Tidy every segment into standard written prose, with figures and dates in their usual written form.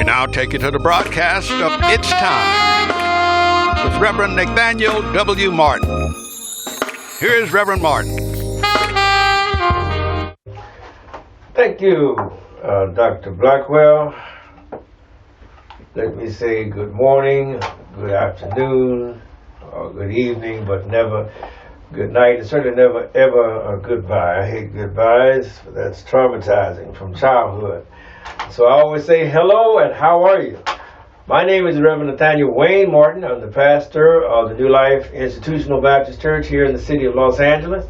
We now take you to the broadcast of It's Time with Reverend Nathaniel W. Martin. Here is Reverend Martin. Thank you, Dr. Blackwell. Let me say good morning, good afternoon, or good evening, but never good night, and certainly never ever a goodbye. I hate goodbyes. That's traumatizing from childhood. So I always say hello and how are you? My name is Reverend Nathaniel Wayne Martin. I'm the pastor of the New Life Institutional Baptist Church here in the city of Los Angeles.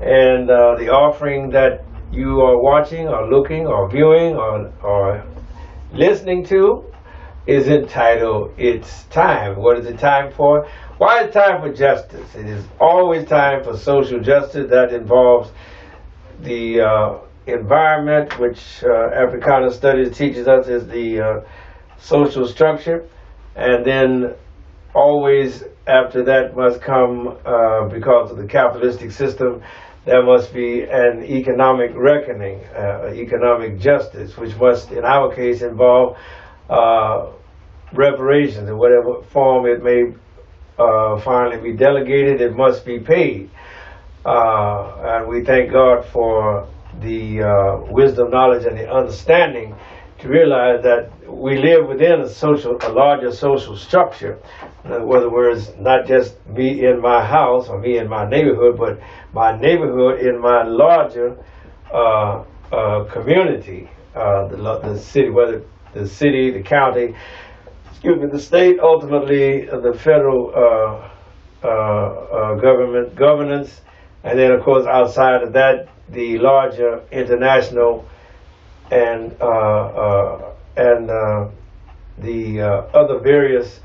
And the offering that you are watching or looking or viewing or listening to is entitled It's Time. What is it time for? Why is it time for justice? It is always time for social justice. That involves the environment, which Africana Studies teaches us is the social structure. And then always after that must come, because of the capitalistic system, there must be an economic reckoning, economic justice, which must, in our case, involve reparations in whatever form it may finally be delegated. It must be paid. And we thank God for the wisdom, knowledge, and the understanding to realize that we live within a larger social structure. In other words, not just me in my house or me in my neighborhood, but my neighborhood in my larger community, the city, whether the city, the county, the state, ultimately the federal government governance, and then of course outside of that, the larger international and the other various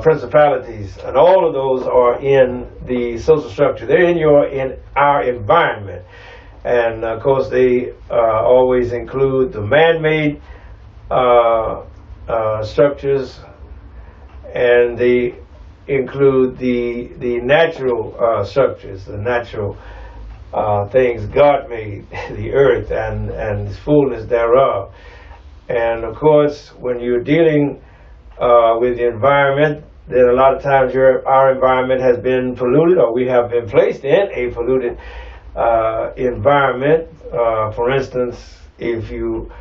principalities, and all of those are in the social structure. They're in our environment, and of course they always include the man-made structures, and they include the natural structures, the natural things God made, the earth and the fullness thereof. And of course, when you're dealing with the environment, then a lot of times our environment has been polluted, or we have been placed in a polluted environment. For instance, if you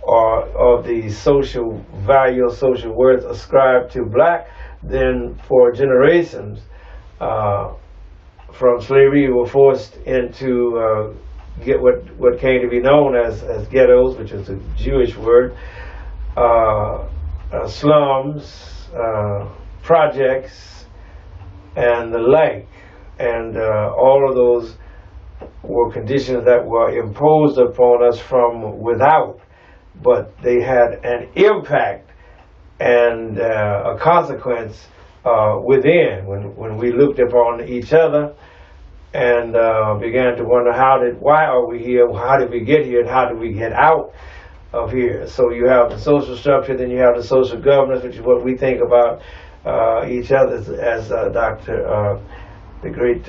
are of the social value or social worth ascribed to black, then for generations from slavery, you were forced into get what came to be known as ghettos, which is a Jewish word, slums, projects, and the like. And all of those were conditions that were imposed upon us from without, but they had an impact and a consequence within when we looked upon each other and began to wonder why are we here, how did we get here, and how do we get out of here. So you have the social structure, then you have the social governance, which is what we think about each other as Dr. The great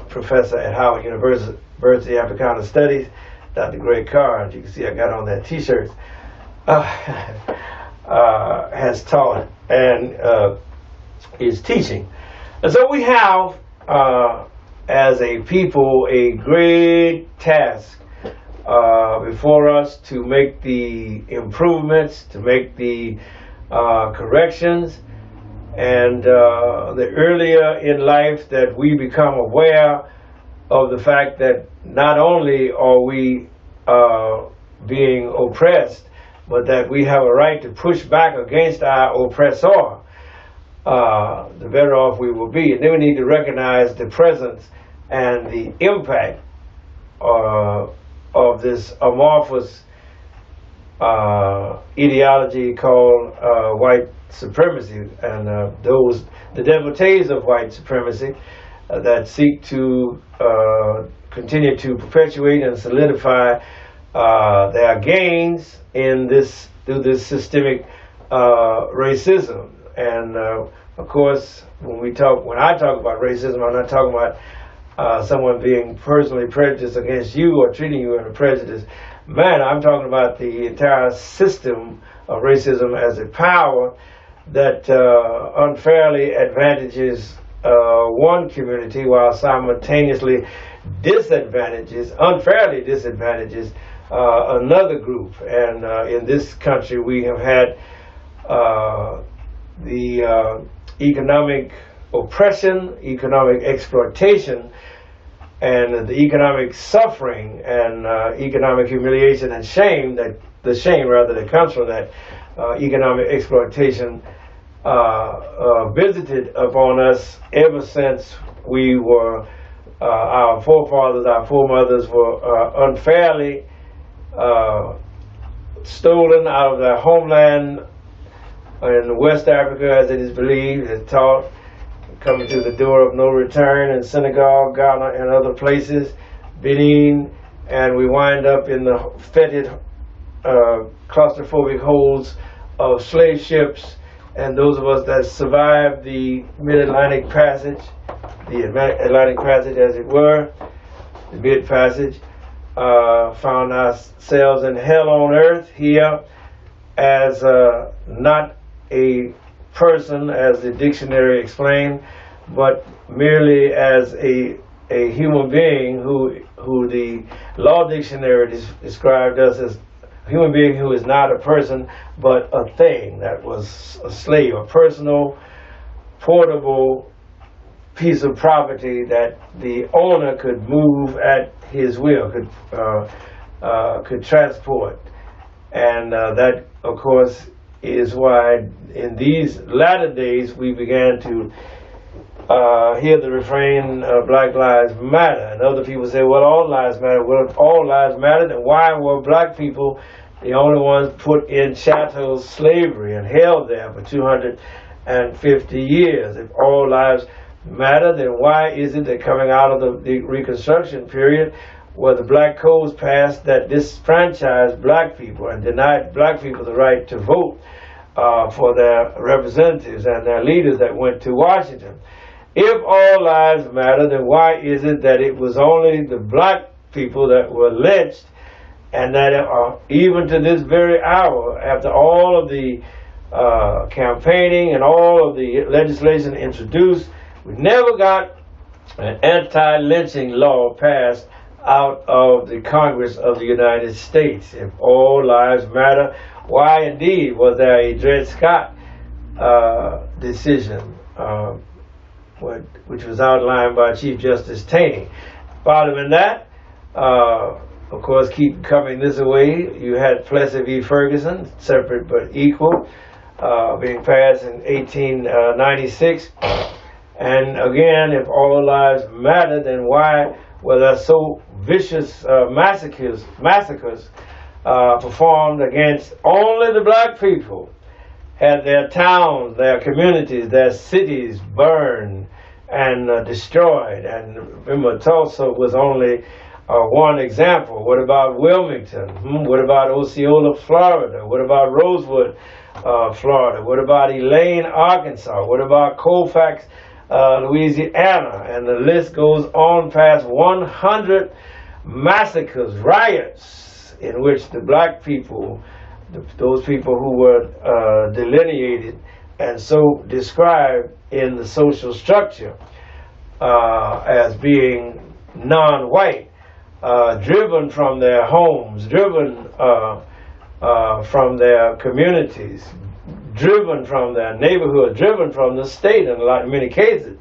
professor at Howard University Africana Studies, Dr. Greg Carr, as you can see I got on that t-shirt, has taught and is teaching. And so we have, as a people, a great task before us to make the improvements, to make the corrections, and the earlier in life that we become aware of the fact that not only are we being oppressed, but that we have a right to push back against our oppressor, the better off we will be. And then we need to recognize the presence and the impact of this amorphous ideology called white supremacy, and the devotees of white supremacy that seek to continue to perpetuate and solidify their gains in through this systemic racism. And of course, when I talk about racism, I'm not talking about someone being personally prejudiced against you or treating you in a prejudiced manner. I'm talking about the entire system of racism as a power that unfairly advantages one community while simultaneously unfairly disadvantages another group. And in this country, we have had the economic oppression, economic exploitation, and the economic suffering and economic humiliation and shame, that comes from that economic exploitation visited upon us ever since we were our foremothers were unfairly stolen out of their homeland in West Africa, as it is believed and taught, coming to the door of no return in Senegal, Ghana, and other places, Benin, and we wind up in the fetid, claustrophobic holds of slave ships. And those of us that survived the Mid-Atlantic Passage, as it were, the Mid-Passage, found ourselves in hell on earth here as not a person, as the dictionary explained, but merely as a human being who the law dictionary described us as a human being who is not a person but a thing, that was a slave, a personal, portable piece of property that the owner could move at his will, could transport. And that, of course, is why in these latter days we began to hear the refrain, Black Lives Matter. And other people say, well, all lives matter. Well, if all lives matter, then why were black people the only ones put in chattel slavery and held there for 250 years? If all lives matter, then why is it that coming out of the Reconstruction period, where the black codes passed that disfranchised black people and denied black people the right to vote for their representatives and their leaders that went to Washington? If all lives matter, then why is it that it was only the black people that were lynched, and that even to this very hour, after all of the campaigning and all of the legislation introduced, we never got an anti-lynching law passed out of the Congress of the United States? If all lives matter, why indeed was there a Dred Scott decision, which was outlined by Chief Justice Taney? Following that, of course, keep coming this way, you had Plessy v. Ferguson, separate but equal, being passed in 1896. And again, if all lives matter, then why were there so vicious massacres performed against only the black people? Had their towns, their communities, their cities burned and destroyed. And remember, Tulsa was only one example. What about Wilmington? What about Osceola, Florida? What about Rosewood, Florida? What about Elaine, Arkansas? What about Colfax, Louisiana? And the list goes on past 100 massacres, riots, in which the black people, those people who were delineated and so described in the social structure as being non-white, driven from their homes, driven from their communities, driven from their neighborhood, driven from the state in many cases,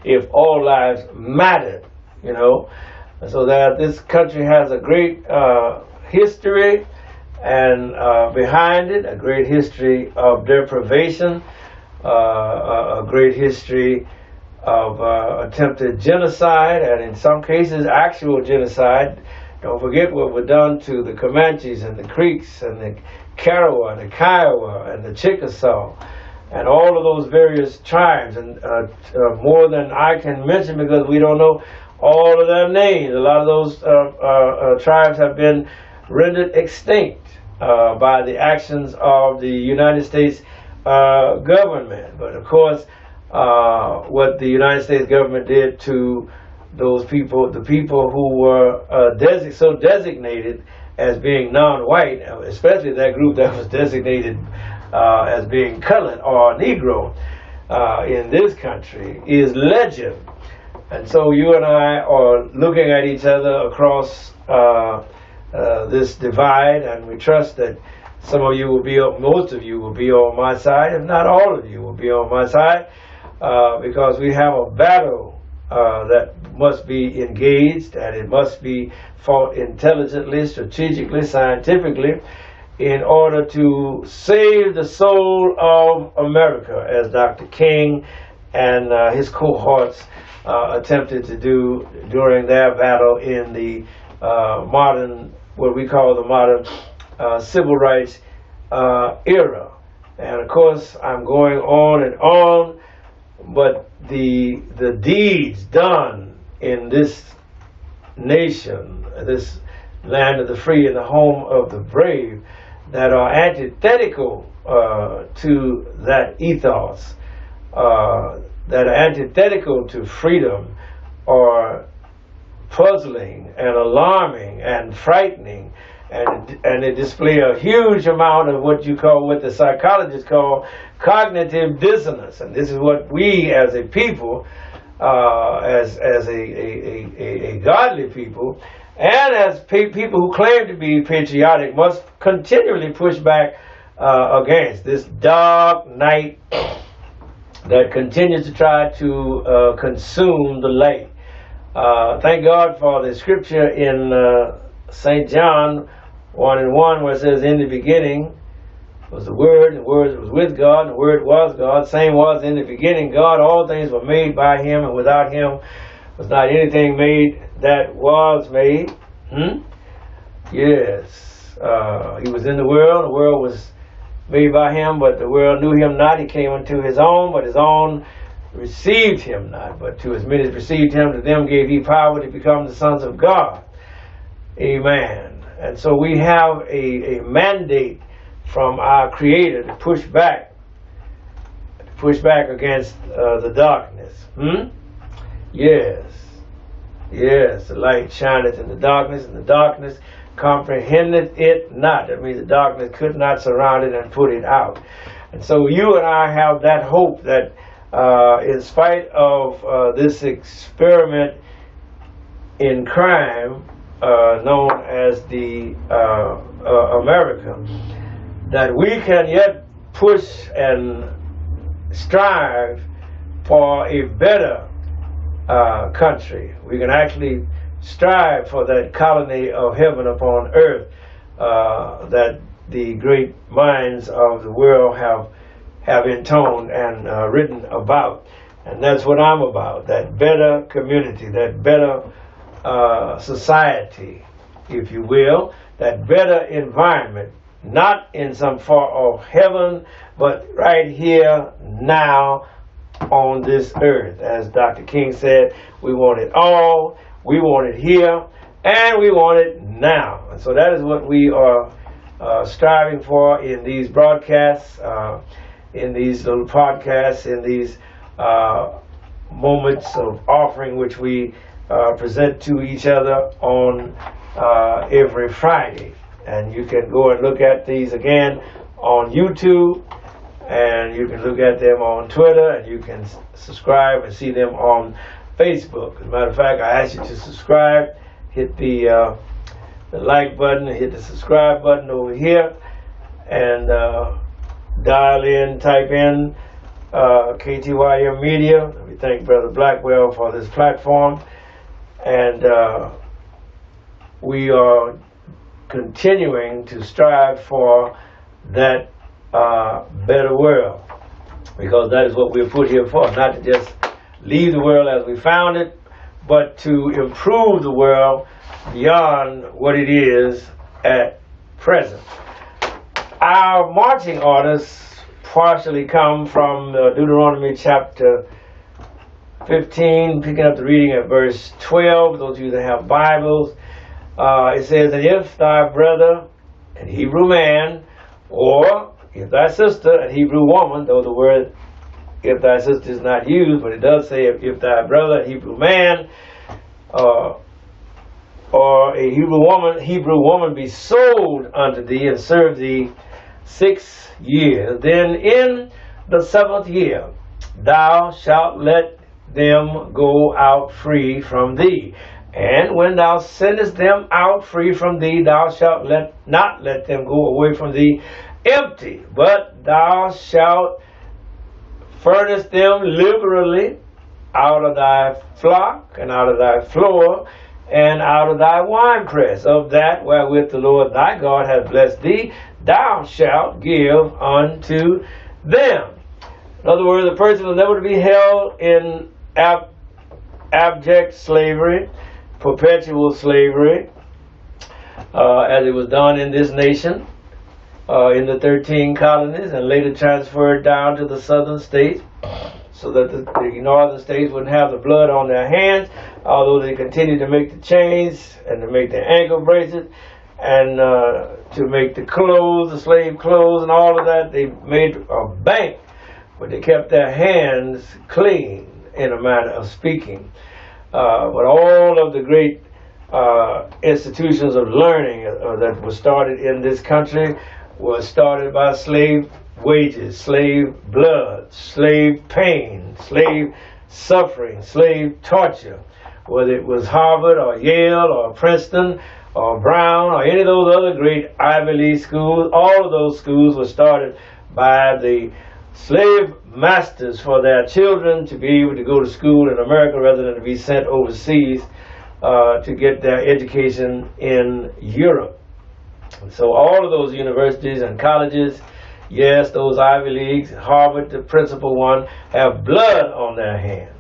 if all lives mattered, you know. So that this country has a great history and behind it, a great history of deprivation, a great history of attempted genocide, and in some cases actual genocide. Don't forget what was done to the Comanches and the Creeks and the Karawa and the Kiowa and the Chickasaw and all of those various tribes, and more than I can mention because we don't know all of their names. A lot of those tribes have been rendered extinct by the actions of the United States government. But of course, what the United States government did to those people, the people who were so designated as being non-white, especially that group that was designated as being colored or Negro in this country, is legend. And so you and I are looking at each other across this divide, and we trust that some of you will be, most of you will be on my side, if not all of you will be on my side, because we have a battle that must be engaged, and it must be fought intelligently, strategically, scientifically, in order to save the soul of America, as Dr. King and his cohorts attempted to do during their battle in the modern, what we call the modern civil rights era. And of course, I'm going on and on, but the deeds done in this nation, this land of the free and the home of the brave, that are antithetical to that ethos, that are antithetical to freedom, are puzzling and alarming and frightening, and they display a huge amount of what the psychologists call cognitive dissonance. And this is what we as a people, as a godly people, and as people who claim to be patriotic, must continually push back against this dark night that continues to try to consume the light. Thank God for the scripture in St. John 1:1, where it says, "In the beginning was the Word, and the Word was with God, and the Word was God. Same was in the beginning God. All things were made by Him, and without Him was not anything made that was made." Yes. He was in the world was made by Him, but the world knew Him not. He came unto His own, but His own received Him not. But to as many as received Him, to them gave He power to become the sons of God. Amen. And so we have a mandate from our Creator to push back against the darkness. Yes. Yes, the light shineth in the darkness, and the darkness comprehendeth it not. That means the darkness could not surround it and put it out. And so you and I have that hope that in spite of this experiment in crime known as the America, that we can yet push and strive for a better country. We can actually strive for that colony of heaven upon earth that the great minds of the world have intoned and written about. And that's what I'm about, that better community, that better society, if you will, that better environment, not in some far off heaven, but right here now on this earth. As Dr. King said, we want it all, we want it here, and we want it now. And so that is what we are striving for in these broadcasts, in these little podcasts, in these moments of offering which we present to each other on every Friday. And you can go and look at these again on YouTube, and you can look at them on Twitter, and you can subscribe and see them on Facebook. As a matter of fact, I ask you to subscribe, hit the like button, hit the subscribe button over here, and dial in, type in KTYM Media. We thank Brother Blackwell for this platform, and we are continuing to strive for that better world, because that is what we're put here for, not to just leave the world as we found it, but to improve the world beyond what it is at present. Our marching orders partially come from Deuteronomy chapter 15, picking up the reading at verse 12. Those of you that have Bibles, it says, "And if thy brother, an Hebrew man, or if thy sister, a Hebrew woman," though the word "if thy sister" is not used, but it does say if thy brother, a Hebrew man, or a Hebrew woman be sold unto thee, and serve thee 6 years, then in the 7th year thou shalt let them go out free from thee. And when thou sendest them out free from thee, thou shalt not let them go away from thee empty, but thou shalt furnish them liberally out of thy flock, and out of thy floor, and out of thy winepress. Of that wherewith the Lord thy God hath blessed thee, thou shalt give unto them. In other words, the person was never to be held in abject slavery, perpetual slavery, as it was done in this nation, in the 13 colonies, and later transferred down to the southern states, so that the northern states wouldn't have the blood on their hands, although they continued to make the chains and to make the ankle bracelets and to make the clothes, the slave clothes and all of that. They made a bank, but they kept their hands clean, in a manner of speaking. But all of the great institutions of learning that were started in this country were started by slave wages, slave blood, slave pain, slave suffering, slave torture. Whether it was Harvard or Yale or Princeton or Brown or any of those other great Ivy League schools, all of those schools were started by the slave masters for their children to be able to go to school in America rather than to be sent overseas to get their education in Europe. So all of those universities and colleges, yes, those Ivy Leagues, Harvard, the principal one, have blood on their hands.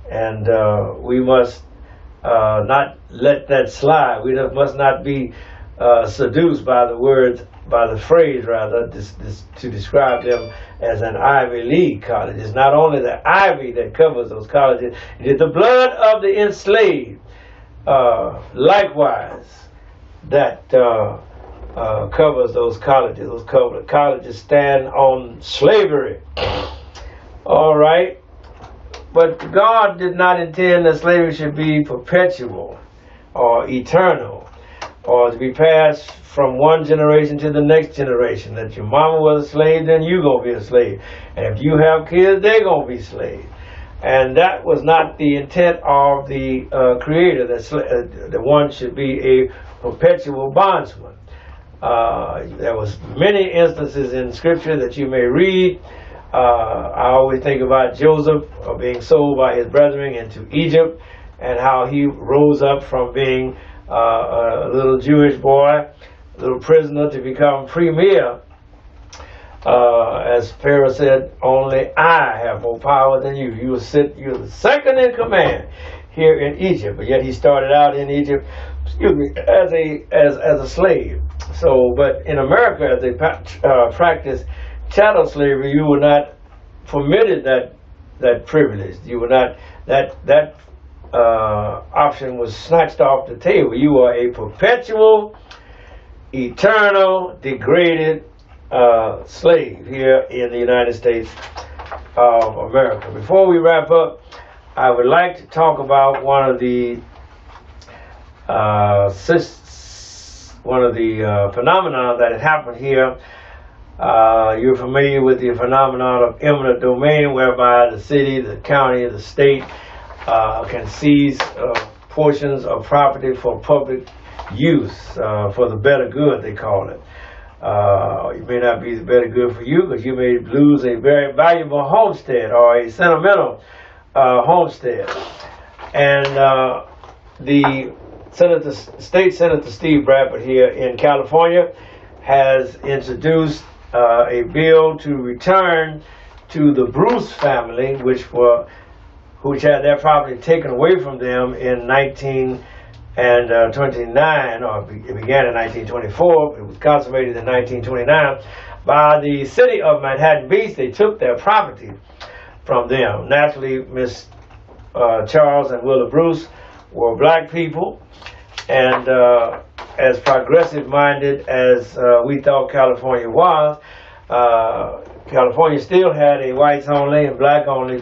And we must not let that slide. We must not be seduced by the words, by the phrase rather, to describe them as an Ivy League college. It's not only the ivy that covers those colleges, it is the blood of the enslaved, likewise, that covers those colleges. Those colleges stand on slavery. All right. But God did not intend that slavery should be perpetual or eternal, or to be passed from one generation to the next generation. That your mama was a slave, then you gonna be a slave. And if you have kids, they gonna be slaves. And that was not the intent of the Creator, that one should be a perpetual bondsman. There was many instances in Scripture that you may read. I always think about Joseph being sold by his brethren into Egypt, and how he rose up from being a little Jewish boy, a little prisoner, to become premier. As Pharaoh said, only I have more power than you. You're the second in command here in Egypt. But yet he started out in Egypt, as a slave. So, but in America, as they practiced chattel slavery, you were not permitted that privilege. You were not, that option was snatched off the table. You are a perpetual, eternal, degraded slave here in the United States of America. Before we wrap up, I would like to talk about one of the phenomena that had happened here. You're familiar with the phenomenon of eminent domain, whereby the city, the county, the state can seize portions of property for public use, for the better good, they call it. It may not be the better good for you, because you may lose a very valuable homestead or a sentimental homestead. And the State Senator Steve Bradford here in California has introduced a bill to return to the Bruce family, which had their property taken away from them in 1929, or it began in 1924. It was consummated in 1929 by the city of Manhattan Beach. They took their property from them. Naturally, Miss Charles and Willa Bruce were black people, and as progressive-minded as we thought California was, California still had a whites-only and black-only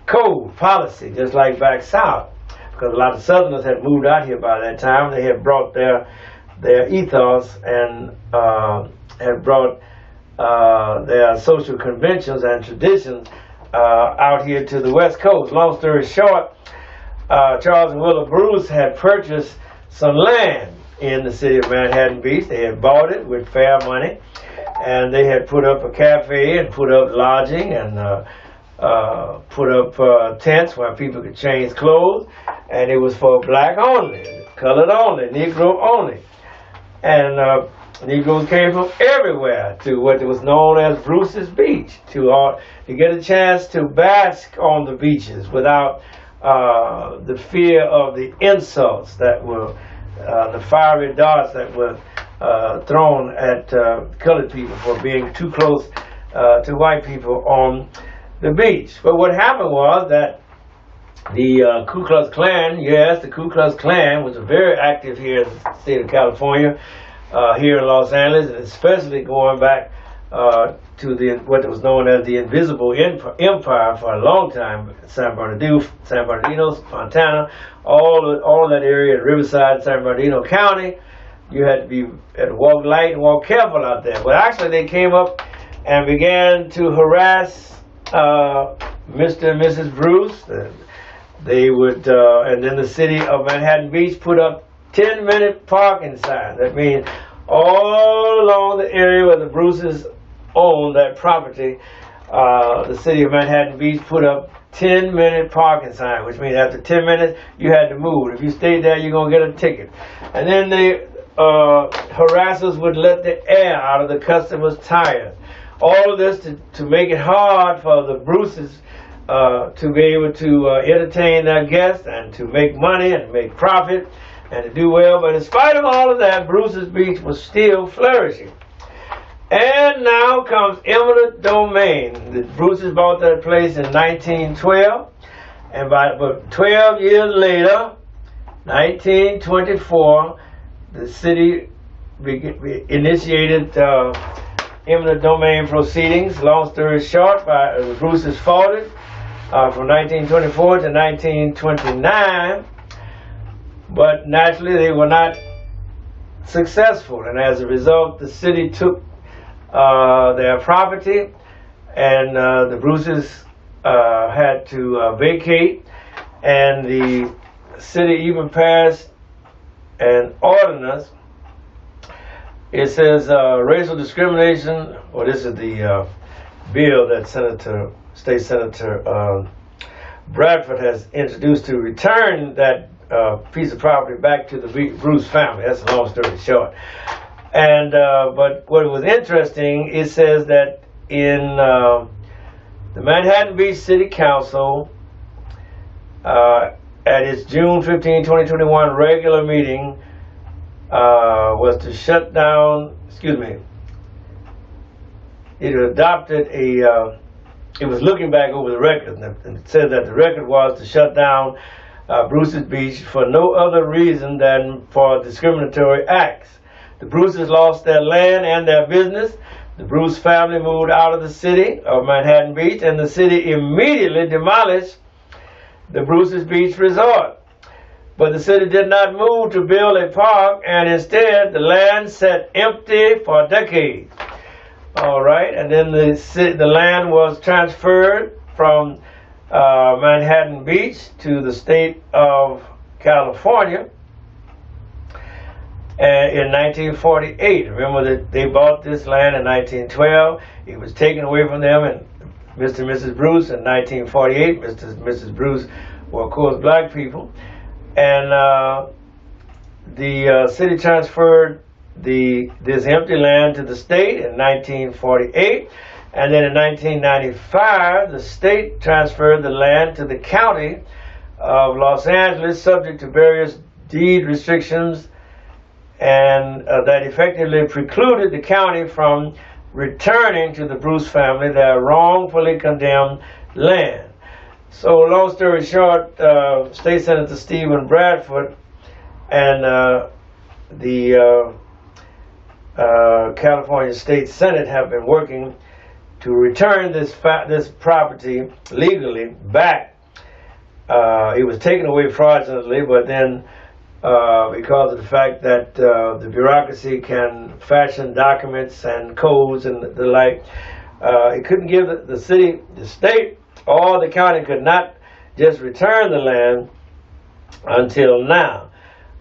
code policy, just like back south. because a lot of Southerners had moved out here by that time. They had brought their ethos and had brought their social conventions and traditions out here to the West Coast. Long story short, Charles and Willa Bruce had purchased some land in the city of Manhattan Beach. They had bought it with fair money, and they had put up a cafe and put up lodging and put up tents where people could change clothes, and it was for black only, colored only, Negro only. And Negroes came from everywhere to what was known as Bruce's Beach to get a chance to bask on the beaches without the fear of the insults that were, the fiery darts that were thrown at colored people for being too close to white people on the beach. But what happened was that the Ku Klux Klan, yes, the Ku Klux Klan was very active here in the state of California, here in Los Angeles, and especially going back to what was known as the Invisible Empire for a long time. San Bernardino, Fontana, all of that area in Riverside, San Bernardino County. You had to walk light and walk careful out there. But actually, they came up and began to harass Mr. and Mrs. Bruce. They would, and then the city of Manhattan Beach put up 10-minute parking signs. That means all along the area where the Bruces owned that property, the city of Manhattan Beach put up 10-minute parking sign, which means after 10 minutes you had to move. If you stayed there, you're going to get a ticket. And then the harassers would let the air out of the customers' tires. All of this to make it hard for the Bruces to be able to entertain their guests and to make money and make profit and to do well. But in spite of all of that, Bruce's Beach was still flourishing. And now comes eminent domain. The Bruces bought that place in 1912, and but 12 years later, 1924, the city initiated eminent domain proceedings. Long story short, the Bruces fought it from 1924 to 1929, but naturally they were not successful, and as a result the city took their property, and the Bruces had to vacate, and the city even passed an ordinance. It says racial discrimination, or this is the bill that State Senator Bradford has introduced to return that piece of property back to the Bruce family. That's a long story short. And but what was interesting, it says that in the Manhattan Beach City Council, at its June 15, 2021 regular meeting, was to shut down, it adopted it was looking back over the record, and it said that the record was to shut down Bruce's Beach for no other reason than for discriminatory acts. The Bruces lost their land and their business. The Bruce family moved out of the city of Manhattan Beach, and the city immediately demolished the Bruce's Beach Resort. But the city did not move to build a park, and instead the land sat empty for decades. All right, and then the land was transferred from Manhattan Beach to the state of California in 1948. Remember that they bought this land in 1912. It was taken away from them, and Mr. and Mrs. Bruce in 1948. Mr. and Mrs. Bruce were, of course, black people. And the city transferred this empty land to the state in 1948. And then in 1995, the state transferred the land to the county of Los Angeles, subject to various deed restrictions, and that effectively precluded the county from returning to the Bruce family their wrongfully condemned land. So, long story short, State Senator Stephen Bradford and the California State Senate have been working to return this property legally back It was taken away fraudulently, but then because of the fact that the bureaucracy can fashion documents and codes and the like, it couldn't give the city, the state, or the county could not just return the land until now.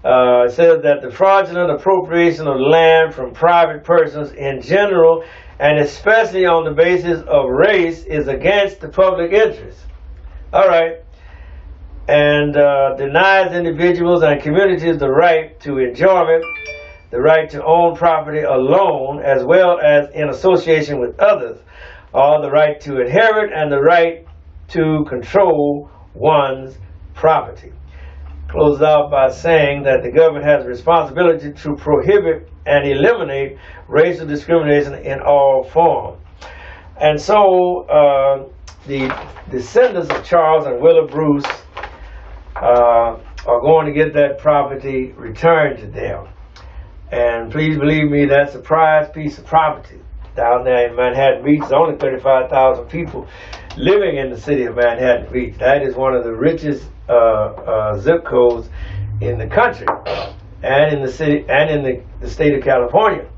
It says that the fraudulent appropriation of land from private persons in general, and especially on the basis of race, is against the public interest. All right. And denies individuals and communities the right to enjoyment, the right to own property alone, as well as in association with others, or the right to inherit and the right to control one's property. Closes out by saying that the government has a responsibility to prohibit and eliminate racial discrimination in all forms. And so the descendants of Charles and Willa Bruce are going to get that property returned to them. And please believe me, that's a prized piece of property down there in Manhattan Beach. There's only 35,000 people living in the city of Manhattan Beach. That is one of the richest zip codes in the country and in the city and in the state of California.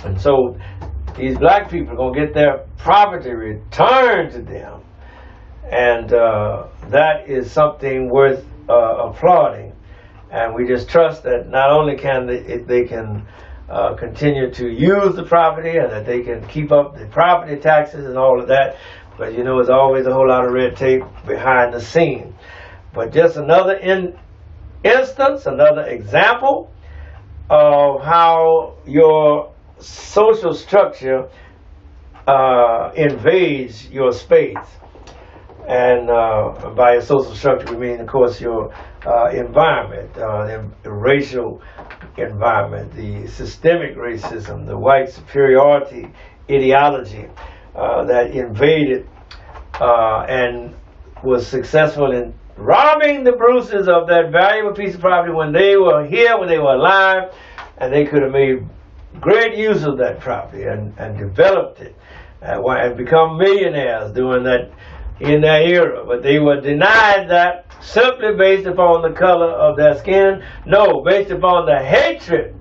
And so these black people are going to get their property returned to them. And that is something worth applauding. And we just trust that not only can they can continue to use the property and that they can keep up the property taxes and all of that, but you know, there's always a whole lot of red tape behind the scene. But just another instance, another example of how your social structure invades your space. And by a social structure, we mean, of course, your environment, the racial environment, the systemic racism, the white superiority ideology that invaded and was successful in robbing the Bruces of that valuable piece of property when they were here, when they were alive, and they could have made great use of that property and developed it and become millionaires doing that in that era. But they were denied that simply based upon the color of their skin. No, based upon the hatred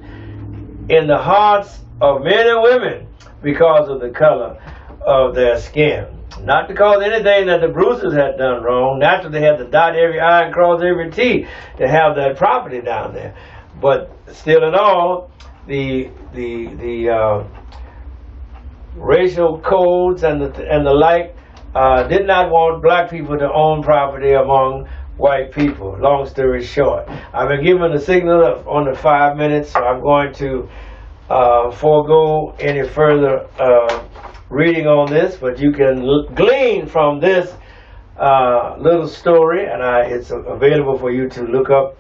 in the hearts of men and women because of the color of their skin. Not because anything that the Bruces had done wrong. Naturally, they had to dot every I and cross every T to have that property down there. But still in all, the racial codes and the like did not want black people to own property among white people. Long story short, I've been given the signal on the 5 minutes, so I'm going to forego any further reading on this, but you can glean from this little story, and it's available for you to look up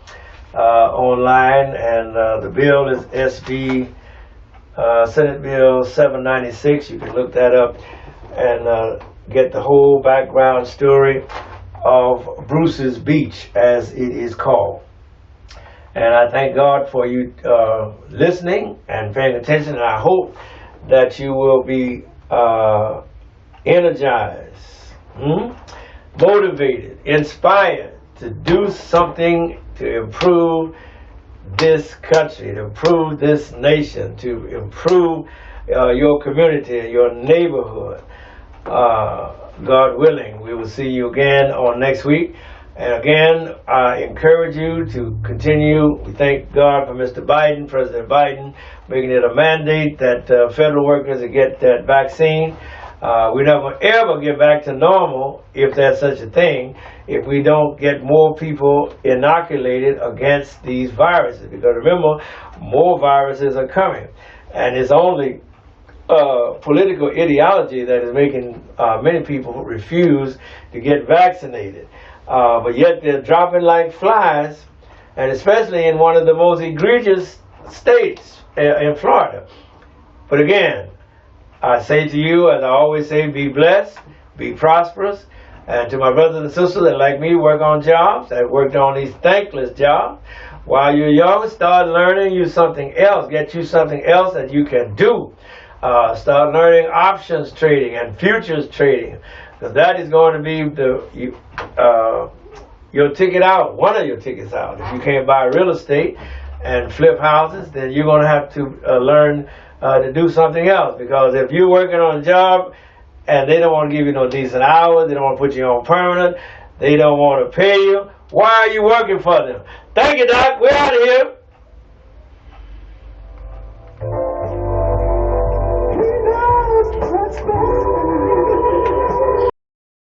online. And the bill is SB Senate Bill 796. You can look that up and get the whole background story of Bruce's Beach, as it is called. And I thank God for you listening and paying attention, and I hope that you will be energized, motivated, inspired to do something to improve this country, to improve this nation, to improve your community, your neighborhood. God willing, we will see you again on next week. And again, I encourage you to continue. We thank God for Mr. Biden, President Biden, making it a mandate that federal workers get that vaccine. We're not going to ever get back to normal, if there's such a thing, if we don't get more people inoculated against these viruses. Because remember, more viruses are coming. And it's only political ideology that is making many people refuse to get vaccinated. But yet they're dropping like flies, and especially in one of the most egregious states in Florida. But again, I say to you, as I always say, be blessed, be prosperous. And to my brothers and sisters that, like me, work on jobs, that worked on these thankless jobs, while you're young, start learning you something else. Get you something else that you can do. Start learning options trading and futures trading. Because that is going to be your ticket out, one of your tickets out. If you can't buy real estate and flip houses, then you're going to have to learn to do something else. Because if you're working on a job and they don't want to give you no decent hours, they don't want to put you on permanent, they don't want to pay you, why are you working for them? Thank you, Doc. We're out of here.